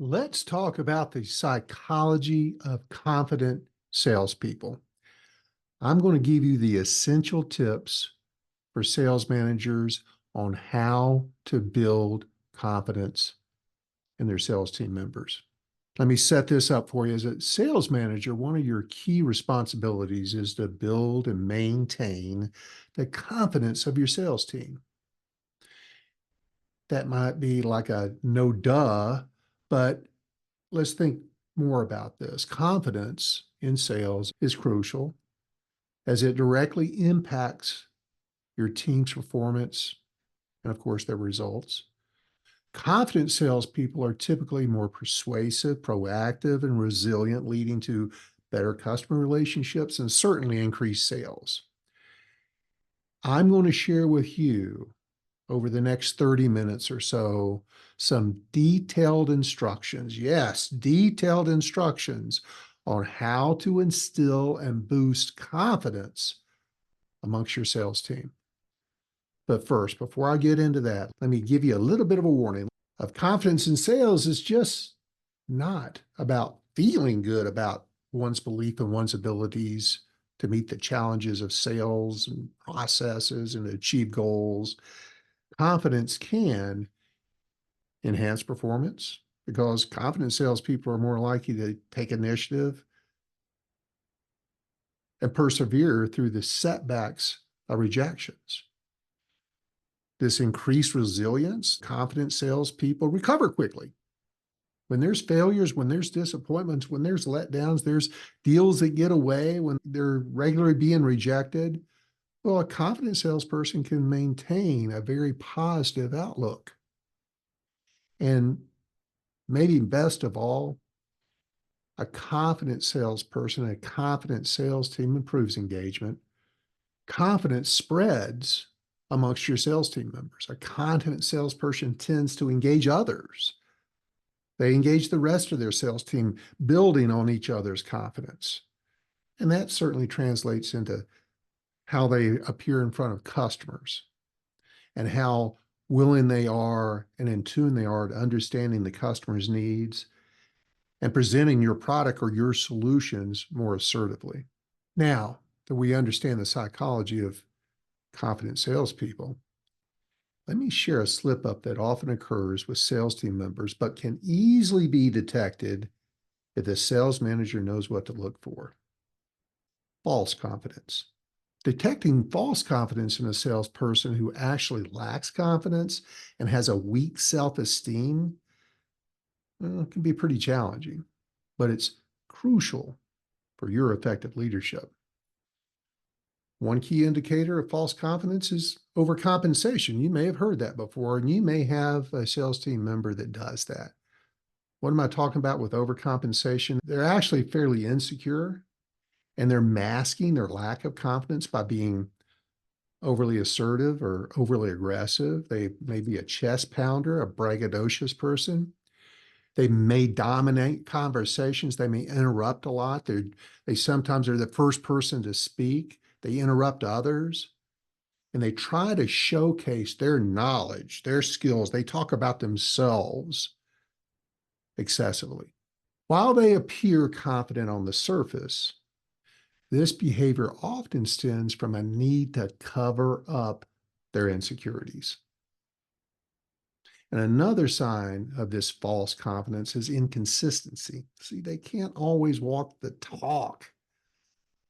Let's talk about the psychology of confident salespeople. I'm going to give you the essential tips for sales managers on how to build confidence in their sales team members. Let me set this up for you. As a sales manager, one of your key responsibilities is to build and maintain the confidence of your sales team. That might be like a no duh, but let's think more about this. Confidence in sales is crucial as it directly impacts your team's performance and, of course, their results. Confident salespeople are typically more persuasive, proactive, and resilient, leading to better customer relationships and certainly increased sales. I'm going to share with you over the next 30 minutes or so some detailed instructions. Yes, detailed instructions on how to instill and boost confidence amongst your sales team. But first, before I get into that, let me give you a little bit of a warning. Of confidence in sales is just not about feeling good about one's belief in one's abilities to meet the challenges of sales and processes and achieve goals. Confidence can enhance performance because confident salespeople are more likely to take initiative and persevere through the setbacks of rejections. This increased resilience, confident salespeople recover quickly. When there's failures, when there's disappointments, when there's letdowns, there's deals that get away, when they're regularly being rejected, well, a confident salesperson can maintain a very positive outlook. And maybe best of all, a confident salesperson, a confident sales team improves engagement. Confidence spreads amongst your sales team members. A confident salesperson tends to engage others. They engage the rest of their sales team, building on each other's confidence. And that certainly translates into how they appear in front of customers and how willing they are and in tune they are to understanding the customer's needs and presenting your product or your solutions more assertively. Now that we understand the psychology of confident salespeople, let me share a slip up that often occurs with sales team members, but can easily be detected if the sales manager knows what to look for. False confidence. Detecting false confidence in a salesperson who actually lacks confidence and has a weak self-esteem can be pretty challenging, but it's crucial for your effective leadership. One key indicator of false confidence is overcompensation. You may have heard that before, and you may have a sales team member that does that. What am I talking about with overcompensation? They're actually fairly insecure, and they're masking their lack of confidence by being overly assertive or overly aggressive. They may be a chest pounder, a braggadocious person. They may dominate conversations. They may interrupt a lot. They sometimes are the first person to speak. They interrupt others, and they try to showcase their knowledge, their skills. They talk about themselves excessively. While they appear confident on the surface, this behavior often stems from a need to cover up their insecurities. And another sign of this false confidence is inconsistency. See, they can't always walk the talk.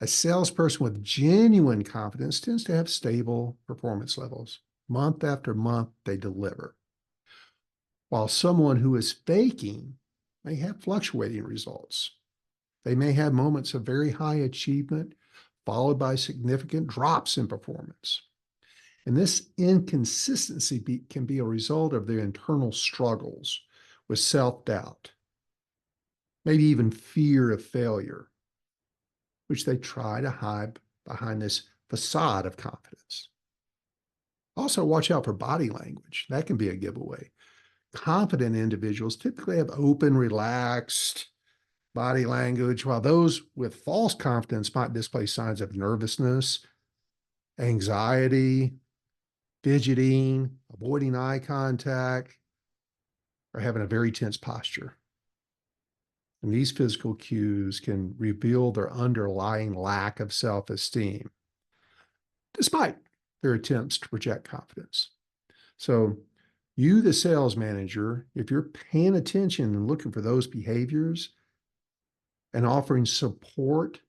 A salesperson with genuine confidence tends to have stable performance levels. Month after month, they deliver. While someone who is faking may have fluctuating results. They may have moments of very high achievement followed by significant drops in performance. And this inconsistency can be a result of their internal struggles with self-doubt, maybe even fear of failure, which they try to hide behind this facade of confidence. Also, watch out for body language. That can be a giveaway. Confident individuals typically have open, relaxed body language, while those with false confidence might display signs of nervousness, anxiety, fidgeting, avoiding eye contact, or having a very tense posture. And these physical cues can reveal their underlying lack of self-esteem, despite their attempts to project confidence. So you, the sales manager, if you're paying attention and looking for those behaviors and offering support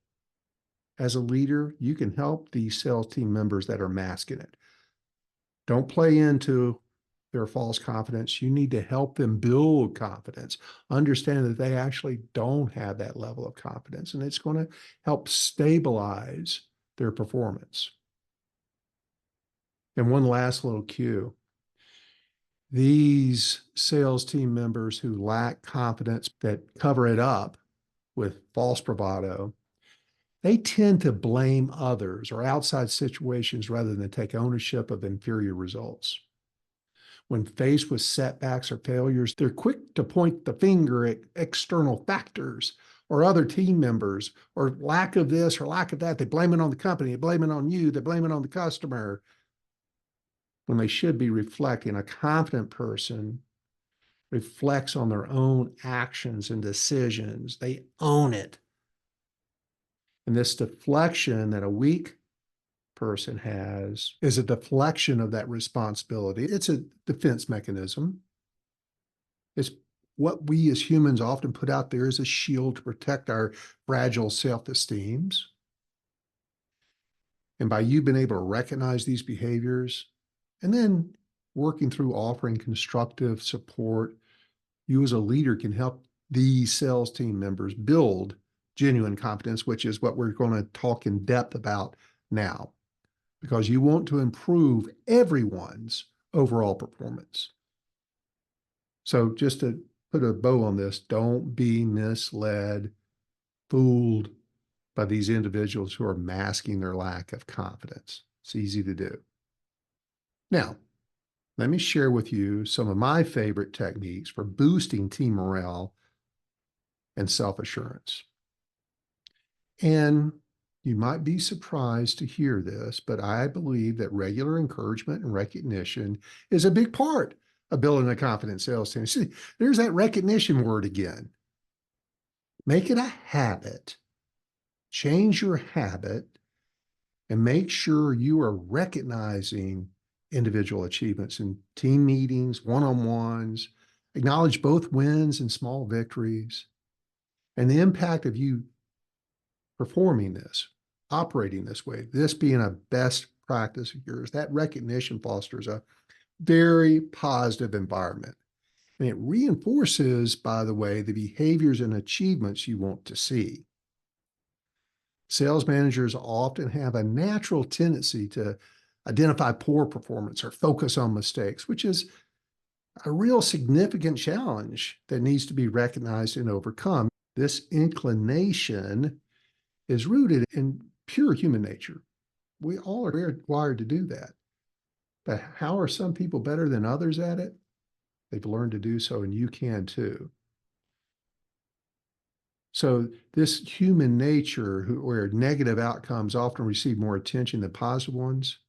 as a leader, you can help these sales team members that are masking it. Don't play into their false confidence. You need to help them build confidence, understand that they actually don't have that level of confidence, and it's going to help stabilize their performance. And one last little cue. These sales team members who lack confidence, that cover it up with false bravado, they tend to blame others or outside situations rather than take ownership of inferior results. When faced with setbacks or failures, they're quick to point the finger at external factors or other team members or lack of this or lack of that. They blame it on the company, they blame it on you, they blame it on the customer, when they should be reflecting. A confident person reflects on their own actions and decisions. They own it. And this deflection that a weak person has is a deflection of that responsibility. It's a defense mechanism. It's what we as humans often put out there as a shield to protect our fragile self-esteems. And by you being able to recognize these behaviors and then working through offering constructive support, you as a leader can help these sales team members build genuine competence, which is what we're going to talk in depth about now, because you want to improve everyone's overall performance. So just to put a bow on this, don't be misled, fooled by these individuals who are masking their lack of confidence. It's easy to do. Now, let me share with you some of my favorite techniques for boosting team morale and self-assurance. And you might be surprised to hear this, but I believe that regular encouragement and recognition is a big part of building a confident sales team. See, there's that recognition word again. Make it a habit. Change your habit and make sure you are recognizing individual achievements in team meetings, one-on-ones. Acknowledge both wins and small victories, and the impact of you performing this, operating this way, this being a best practice of yours. That recognition fosters a very positive environment. And it reinforces, by the way, the behaviors and achievements you want to see. Sales managers often have a natural tendency to identify poor performance or focus on mistakes, which is a real significant challenge that needs to be recognized and overcome. This inclination is rooted in pure human nature. We all are wired to do that. But how are some people better than others at it? They've learned to do so, and you can too. So this human nature, where negative outcomes often receive more attention than positive ones,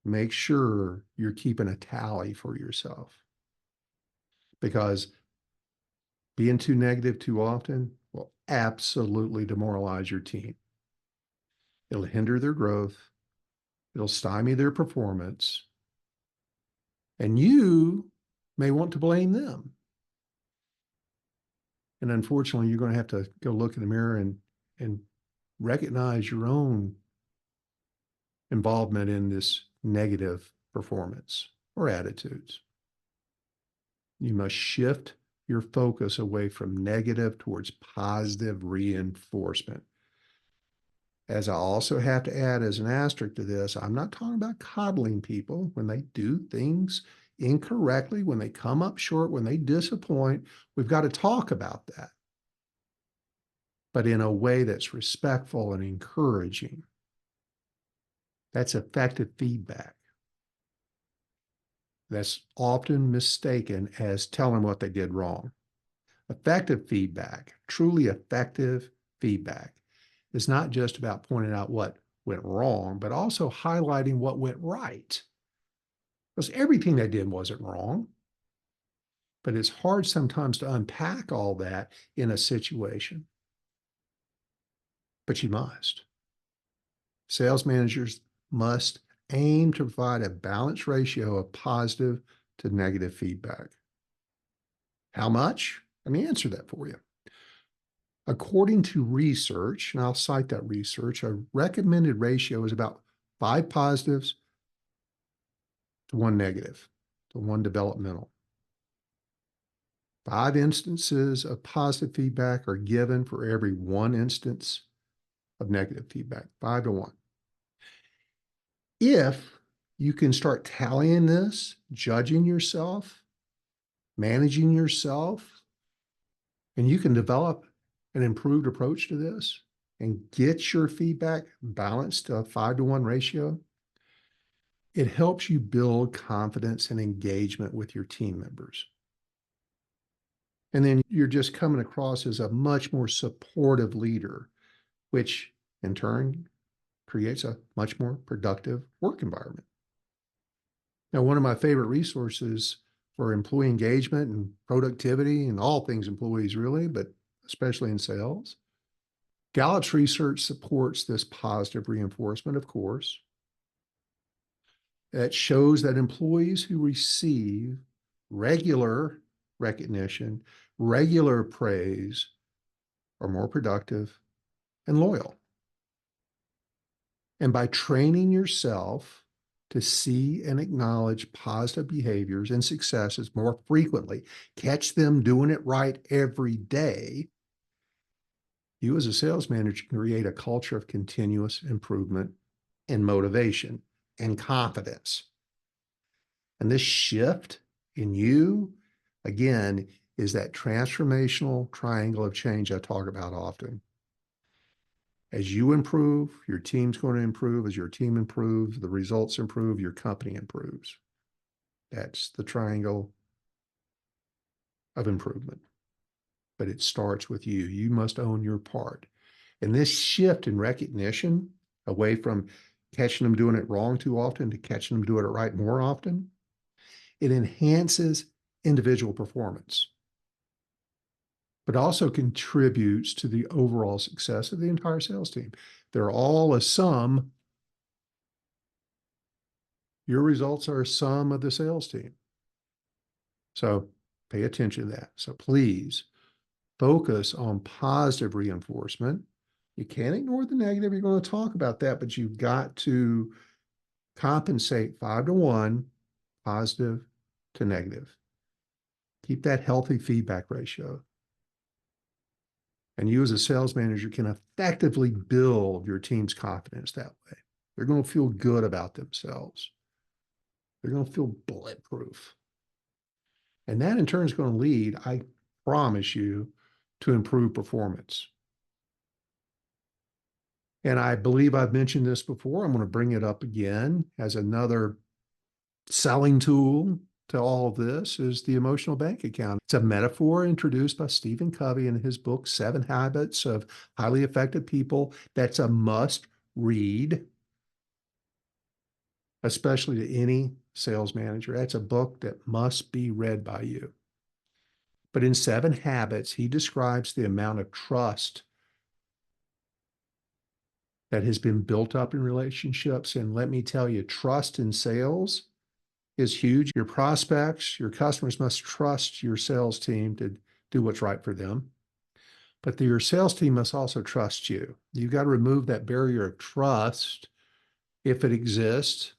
make sure you're keeping a tally for yourself. Because being too negative too often will absolutely demoralize your team. It'll hinder their growth. It'll stymie their performance. And you may want to blame them. And unfortunately, you're going to have to go look in the mirror and recognize your own involvement in this negative performance or attitudes. You must shift your focus away from negative towards positive reinforcement. As I also have to add as an asterisk to this, I'm not talking about coddling people when they do things incorrectly, when they come up short, when they disappoint. We've got to talk about that, but in a way that's respectful and encouraging. That's effective feedback. That's often mistaken as telling what they did wrong. Effective feedback, truly effective feedback, is not just about pointing out what went wrong, but also highlighting what went right. Because everything they did wasn't wrong, but it's hard sometimes to unpack all that in a situation. But you must. Sales managers must aim to provide a balanced ratio of positive to negative feedback. How much? Let me answer that for you. According to research, and I'll cite that research, a recommended ratio is about 5 positives to 1 negative, to 1 developmental. 5 instances of positive feedback are given for every 1 instance of negative feedback, 5 to 1. If you can start tallying this, judging yourself, managing yourself, and you can develop an improved approach to this and get your feedback balanced to a 5 to 1 ratio, it helps you build confidence and engagement with your team members. And then you're just coming across as a much more supportive leader, which in turn creates a much more productive work environment. Now, one of my favorite resources for employee engagement and productivity and all things employees really, but especially in sales, Gallup's research supports this positive reinforcement, of course. It shows that employees who receive regular recognition, regular praise, are more productive and loyal. And by training yourself to see and acknowledge positive behaviors and successes more frequently, catch them doing it right every day, you as a sales manager can create a culture of continuous improvement and motivation and confidence. And this shift in you, again, is that transformational triangle of change I talk about often. As you improve, your team's going to improve. As your team improves, the results improve, your company improves. That's the triangle of improvement. But it starts with you. You must own your part. And this shift in recognition away from catching them doing it wrong too often to catching them doing it right more often, it enhances individual performance, but also contributes to the overall success of the entire sales team. They're all a sum. Your results are a sum of the sales team. So pay attention to that. So please focus on positive reinforcement. You can't ignore the negative. You're going to talk about that, but you've got to compensate 5 to 1, positive to negative. Keep that healthy feedback ratio. And you as a sales manager can effectively build your team's confidence that way. They're going to feel good about themselves. They're going to feel bulletproof. And that in turn is going to lead, I promise you, to improve performance. And I believe I've mentioned this before. I'm going to bring it up again as another selling tool to all of this is the emotional bank account. It's a metaphor introduced by Stephen Covey in his book, 7 Habits of Highly Effective People. That's a must read, especially to any sales manager. That's a book that must be read by you. But in 7 Habits, he describes the amount of trust that has been built up in relationships. And let me tell you, trust in sales is huge. Your prospects, your customers must trust your sales team to do what's right for them. But your sales team must also trust you. You've got to remove that barrier of trust, if it exists,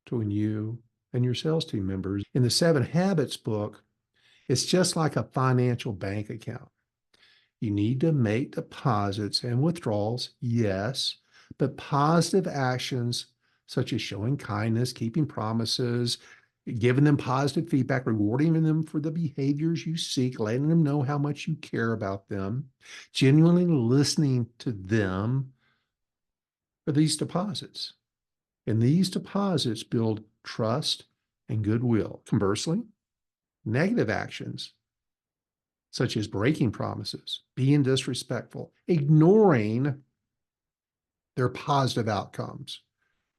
between you and your sales team members. In the 7 Habits book, it's just like a financial bank account. You need to make deposits and withdrawals, yes, but positive actions such as showing kindness, keeping promises, giving them positive feedback, rewarding them for the behaviors you seek, letting them know how much you care about them, genuinely listening to them are these deposits. And these deposits build trust and goodwill. Conversely, negative actions such as breaking promises, being disrespectful, ignoring their positive outcomes,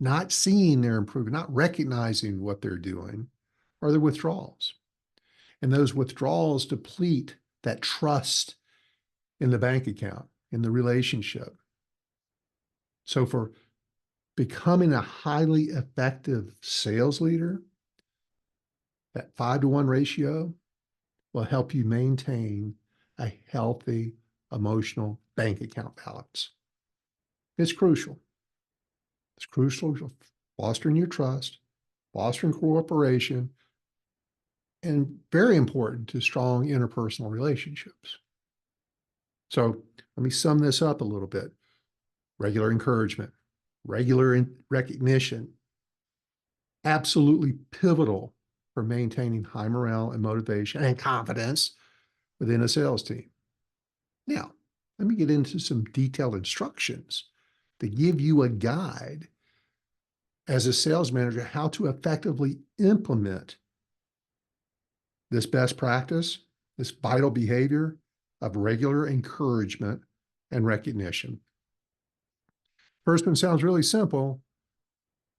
not seeing their improvement, not recognizing what they're doing, are the withdrawals. And those withdrawals deplete that trust in the bank account, in the relationship. So for becoming a highly effective sales leader, that 5-to-1 ratio will help you maintain a healthy emotional bank account balance. It's crucial. It's crucial to fostering your trust, fostering cooperation, and very important to strong interpersonal relationships. So let me sum this up a little bit. Regular encouragement, regular recognition, absolutely pivotal for maintaining high morale and motivation and confidence within a sales team. Now, let me get into some detailed instructions to give you a guide as a sales manager how to effectively implement this best practice, this vital behavior of regular encouragement and recognition. First one sounds really simple.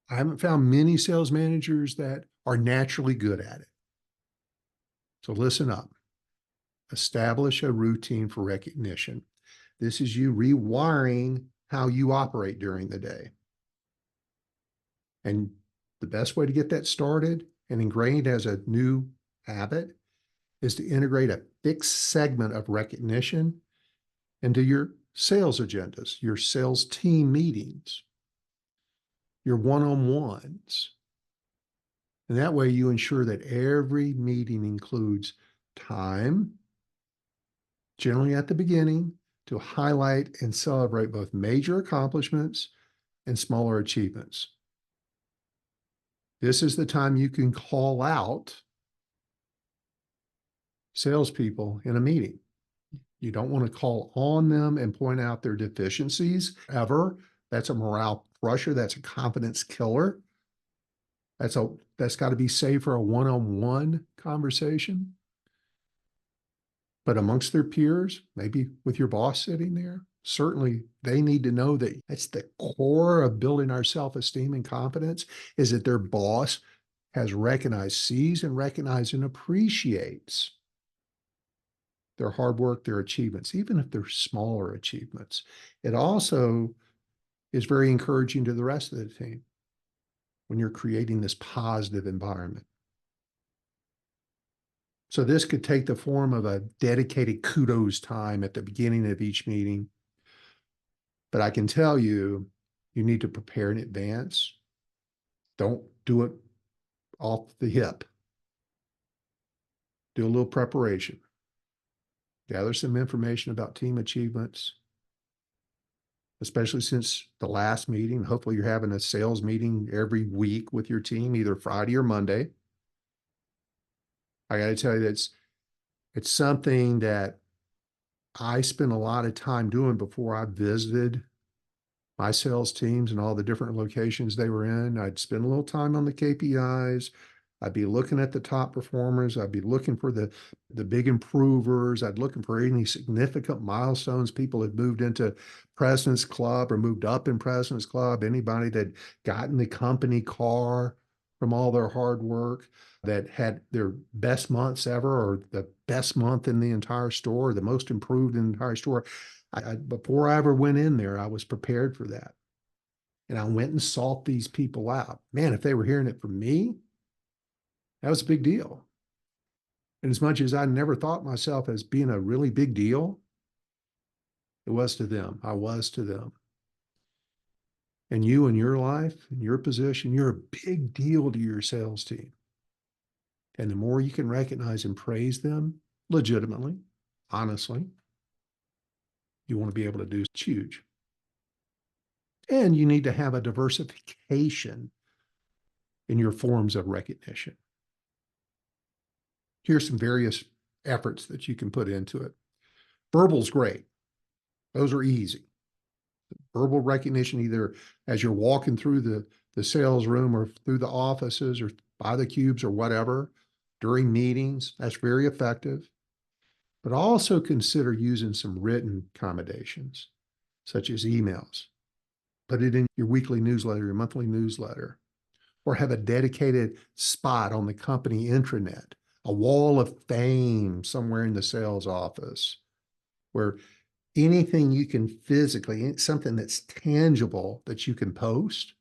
I haven't found many sales managers that are naturally good at it. So listen up. Establish a routine for recognition. This is you rewiring how you operate during the day. And the best way to get that started and ingrained as a new habit is to integrate a fixed segment of recognition into your sales agendas, your sales team meetings, your one-on-ones. And that way you ensure that every meeting includes time, generally at the beginning, to highlight and celebrate both major accomplishments and smaller achievements. This is the time you can call out salespeople in a meeting. You don't want to call on them and point out their deficiencies ever. That's a morale crusher. That's a confidence killer. That's got to be saved for a one-on-one conversation. But amongst their peers, maybe with your boss sitting there, certainly they need to know that that's the core of building our self-esteem and confidence, is that their boss has recognized, sees and recognizes and appreciates their hard work, their achievements, even if they're smaller achievements. It also is very encouraging to the rest of the team when you're creating this positive environment. So this could take the form of a dedicated kudos time at the beginning of each meeting. But I can tell you, you need to prepare in advance. Don't do it off the hip. Do a little preparation. Gather some information about team achievements, especially since the last meeting. Hopefully you're having a sales meeting every week with your team, either Friday or Monday. I got to tell you, it's something that I spent a lot of time doing before I visited my sales teams and all the different locations they were in. I'd spend a little time on the KPIs. I'd be looking at the top performers. I'd be looking for the big improvers. I'd looking for any significant milestones. People had moved into President's Club or moved up in President's Club. Anybody that got in the company car from all their hard work, that had their best months ever, or the best month in the entire store, the most improved in the entire store. Before I ever went in there, I was prepared for that. And I went and sought these people out. Man, if they were hearing it from me, that was a big deal. And as much as I never thought myself as being a really big deal, it was to them. I was to them. And you in your life, in your position, you're a big deal to your sales team. And the more you can recognize and praise them legitimately, honestly, you want to be able to do. It's huge. And you need to have a diversification in your forms of recognition. Here's some various efforts that you can put into it. Verbal's great. Those are easy. Verbal recognition, either as you're walking through the sales room or through the offices or by the cubes or whatever, during meetings, that's very effective. But also consider using some written accommodations, such as emails. Put it in your weekly newsletter, your monthly newsletter, or have a dedicated spot on the company intranet a wall of fame somewhere in the sales office where anything you can physically, something that's tangible that you can post,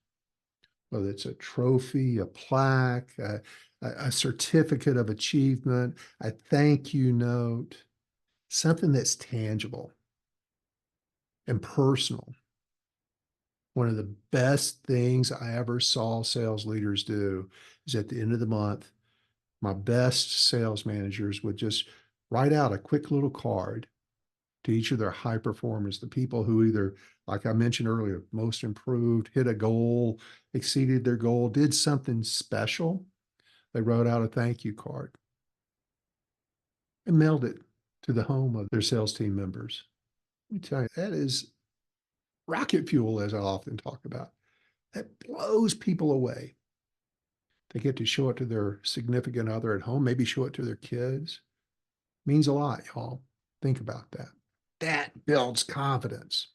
whether it's a trophy, a plaque, a certificate of achievement, a thank you note, something that's tangible and personal. One of the best things I ever saw sales leaders do is at the end of the month, my best sales managers would just write out a quick little card to each of their high performers, the people who either, like I mentioned earlier, most improved, hit a goal, exceeded their goal, did something special. They wrote out a thank you card and mailed it to the home of their sales team members. Let me tell you, that is rocket fuel, as I often talk about. That blows people away. They get to show it to their significant other at home, maybe show it to their kids. Means a lot, y'all. Think about that. That builds confidence.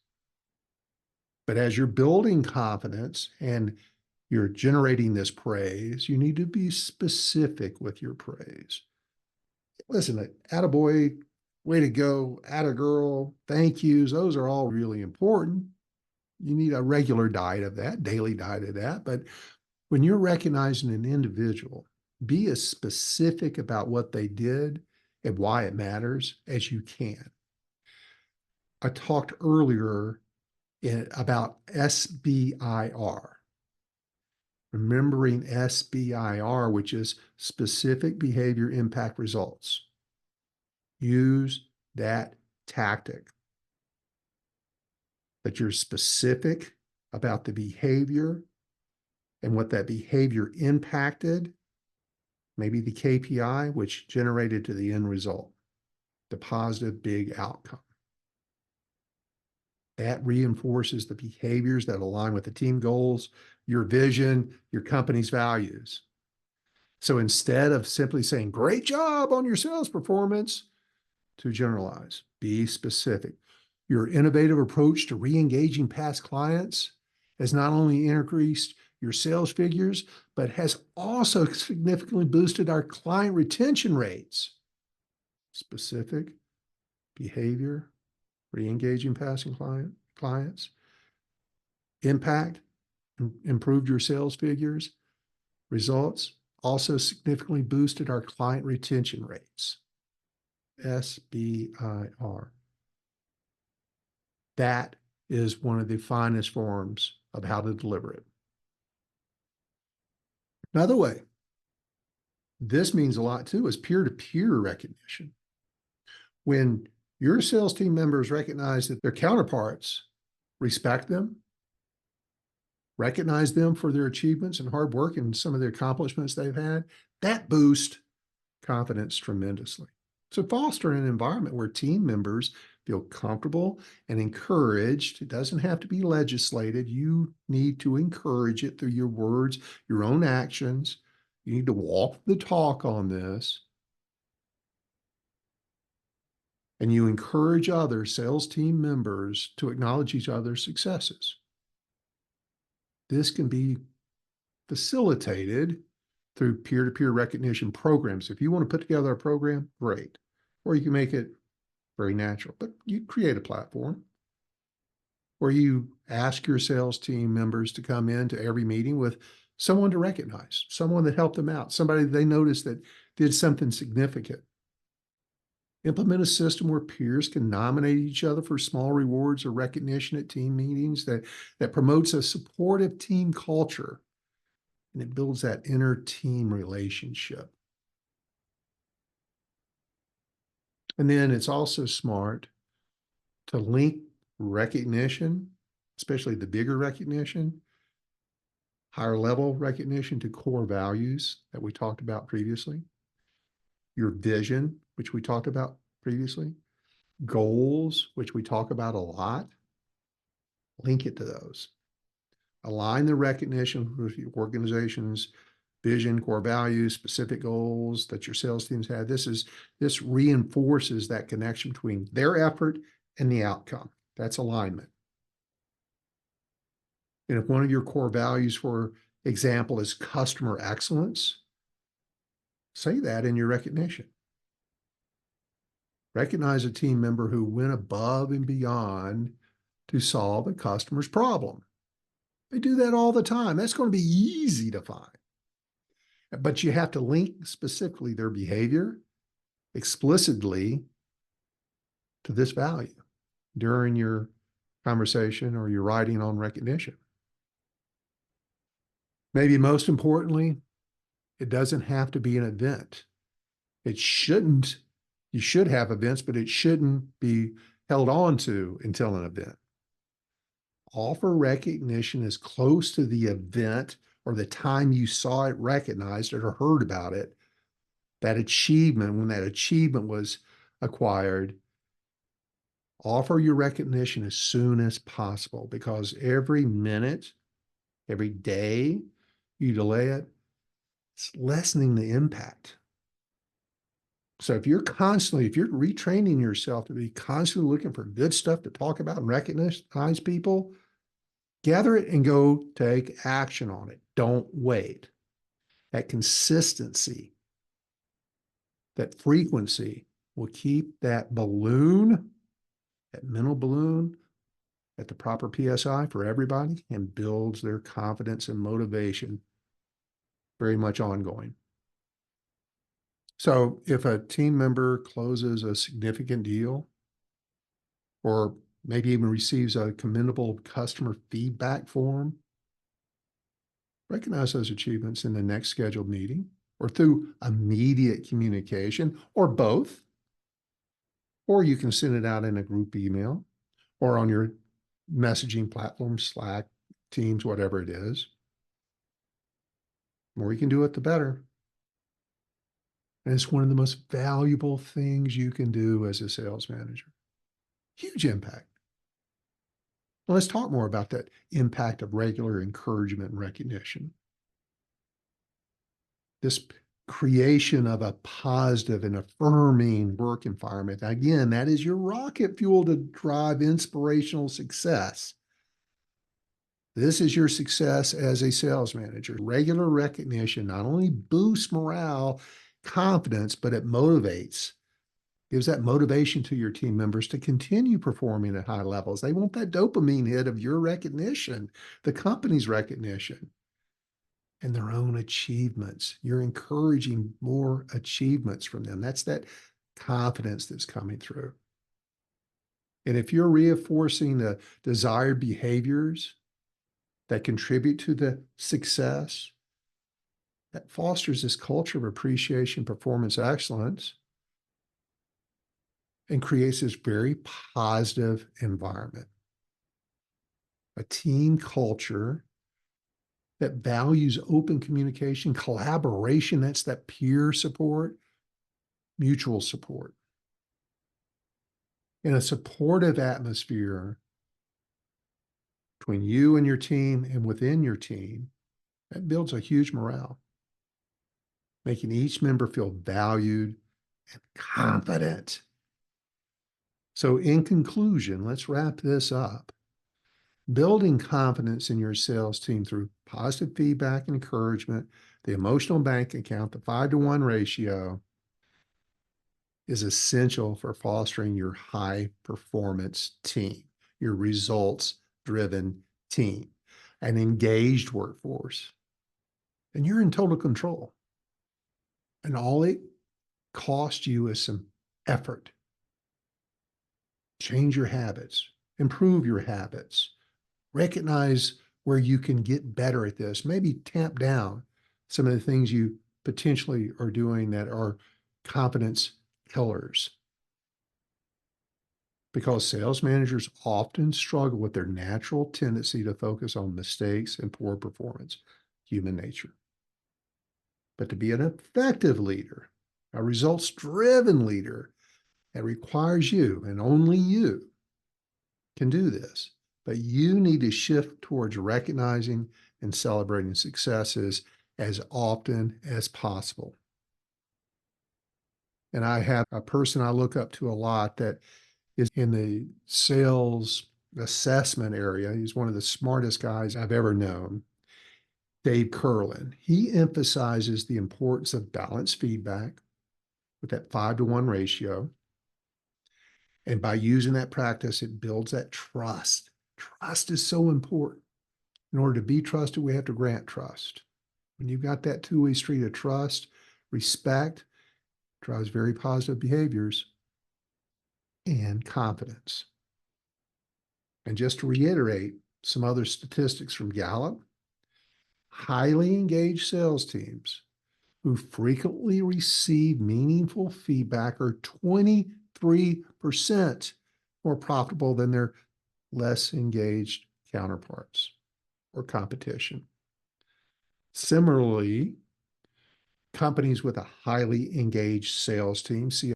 But as you're building confidence and you're generating this praise, you need to be specific with your praise. Listen, attaboy, way to go, attagirl, thank yous, those are all really important. You need a regular diet of that, daily diet of that. But when you're recognizing an individual, be as specific about what they did and why it matters as you can. I talked earlier about SBIR, remembering SBIR, which is specific behavior impact results. Use that tactic. That you're specific about the behavior and what that behavior impacted, maybe the KPI, which generated to the end result, the positive big outcome. That reinforces the behaviors that align with the team goals, your vision, your company's values. So instead of simply saying, great job on your sales performance, to generalize, be specific. Your innovative approach to re-engaging past clients has not only increased your sales figures, but has also significantly boosted our client retention rates. Specific behavior, re-engaging past clients, impact, improved your sales figures, results, also significantly boosted our client retention rates. SBIR. That is one of the finest forms of how to deliver it. Another way, this means a lot too, is peer-to-peer recognition. When your sales team members recognize that their counterparts respect them, recognize them for their achievements and hard work and some of the accomplishments they've had, that boosts confidence tremendously. So foster an environment where team members feel comfortable and encouraged. It doesn't have to be legislated. You need to encourage it through your words, your own actions. You need to walk the talk on this. And you encourage other sales team members to acknowledge each other's successes. This can be facilitated through peer-to-peer recognition programs. If you want to put together a program, great. Or you can make it very natural, but you create a platform where you ask your sales team members to come into every meeting with someone to recognize, someone that helped them out, somebody they noticed that did something significant. Implement a system where peers can nominate each other for small rewards or recognition at team meetings that promotes a supportive team culture, and it builds that inner team relationship. And then it's also smart to link recognition, especially the bigger recognition, higher level recognition, to core values that we talked about previously, your vision, which we talked about previously, goals, which we talk about a lot, link it to those. Align the recognition with your organization's vision, core values, specific goals that your sales teams have. This reinforces that connection between their effort and the outcome. That's alignment. And if one of your core values, for example, is customer excellence, Say that in your recognition. Recognize a team member who went above and beyond to solve a customer's problem. They do that all the time. That's going to be easy to find. But you have to link specifically their behavior explicitly to this value during your conversation or your writing on recognition. Maybe most importantly, it doesn't have to be an event. It shouldn't, you should have events, but it shouldn't be held on to until an event. Offer recognition as close to the event or the time you saw it recognized or heard about it, that achievement, when that achievement was acquired. Offer your recognition as soon as possible, because every minute, every day you delay it, it's lessening the impact. So if you're retraining yourself to be constantly looking for good stuff to talk about and recognize people, gather it and go take action on it. Don't wait. That consistency, that frequency will keep that balloon, that mental balloon, at the proper PSI for everybody and builds their confidence and motivation very much ongoing. So if a team member closes a significant deal or maybe even receives a commendable customer feedback form, recognize those achievements in the next scheduled meeting or through immediate communication or both. Or you can send it out in a group email or on your messaging platform, Slack, Teams, whatever it is. The more you can do it, the better. And it's one of the most valuable things you can do as a sales manager. Huge impact. Now let's talk more about that impact of regular encouragement and recognition. This creation of a positive and affirming work environment. Again, that is your rocket fuel to drive inspirational success. This is your success as a sales manager. Regular recognition not only boosts morale, confidence, but it motivates, gives that motivation to your team members to continue performing at high levels. They want that dopamine hit of your recognition, the company's recognition, and their own achievements. You're encouraging more achievements from them. That's that confidence that's coming through. And if you're reinforcing the desired behaviors that contribute to the success, that fosters this culture of appreciation, performance excellence, and creates this very positive environment. A team culture that values open communication, collaboration, that's that peer support, mutual support. In a supportive atmosphere between you and your team and within your team, that builds a huge morale, making each member feel valued and confident. So in conclusion, let's wrap this up. Building confidence in your sales team through positive feedback and encouragement, the emotional bank account, the 5-to-1 ratio is essential for fostering your high performance team, your results driven team, an engaged workforce. And you're in total control. And all it costs you is some effort. Change your habits, improve your habits, recognize where you can get better at this, maybe tamp down some of the things you potentially are doing that are confidence killers. Because sales managers often struggle with their natural tendency to focus on mistakes and poor performance, human nature. But to be an effective leader, a results-driven leader, it requires you, and only you can do this. But you need to shift towards recognizing and celebrating successes as often as possible. And I have a person I look up to a lot that is in the sales assessment area. He's one of the smartest guys I've ever known. Dave Curlin, he emphasizes the importance of balanced feedback with that 5-to-1 ratio. And by using that practice, it builds that trust. Trust is so important. In order to be trusted, we have to grant trust. When you've got that two-way street of trust, respect, drives very positive behaviors, and confidence. And just to reiterate some other statistics from Gallup, highly engaged sales teams who frequently receive meaningful feedback are 23% more profitable than their less engaged counterparts or competition. Similarly, companies with a highly engaged sales team see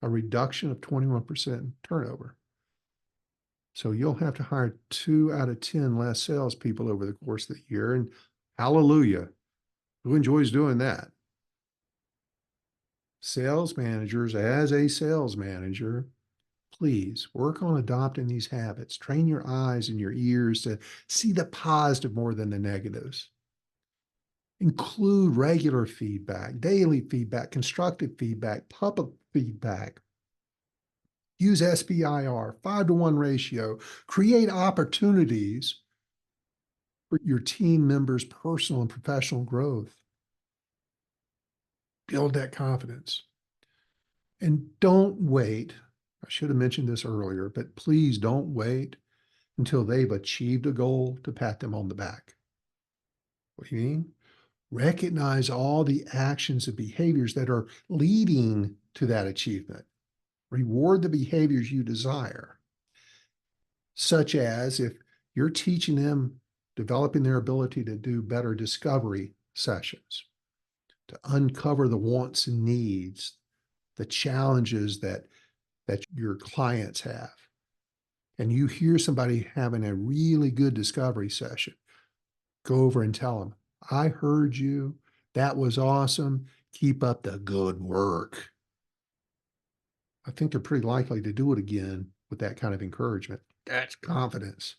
a reduction of 21% in turnover. So you'll have to hire 2 out of 10 less salespeople over the course of the year. And hallelujah, who enjoys doing that? Sales managers, as a sales manager, please work on adopting these habits. Train your eyes and your ears to see the positive more than the negatives. Include regular feedback, daily feedback, constructive feedback, public feedback. Use SBIR, 5-to-1 ratio. Create opportunities for your team members' personal and professional growth. Build that confidence. And don't wait. I should have mentioned this earlier, but please don't wait until they've achieved a goal to pat them on the back. What do you mean? Recognize all the actions and behaviors that are leading to that achievement. Reward the behaviors you desire, such as if you're teaching them, developing their ability to do better discovery sessions, to uncover the wants and needs, the challenges that your clients have. And you hear somebody having a really good discovery session, go over and tell them, I heard you. That was awesome. Keep up the good work. I think they're pretty likely to do it again with that kind of encouragement. That's confidence.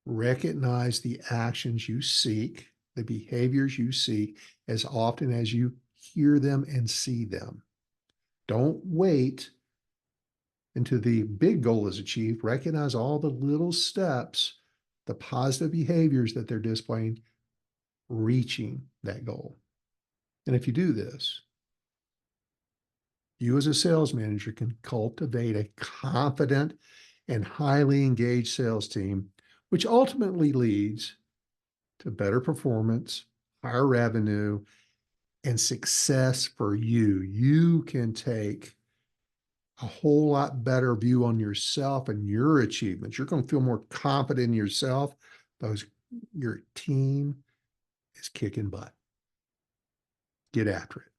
Recognize the actions you seek, the behaviors you seek, as often as you hear them and see them. Don't wait until the big goal is achieved. Recognize all the little steps, the positive behaviors that they're displaying, reaching that goal. And if you do this, you as a sales manager can cultivate a confident and highly engaged sales team, which ultimately leads to better performance, higher revenue, and success for you. You can take a whole lot better view on yourself and your achievements. You're going to feel more confident in yourself because your team is kicking butt. Get after it.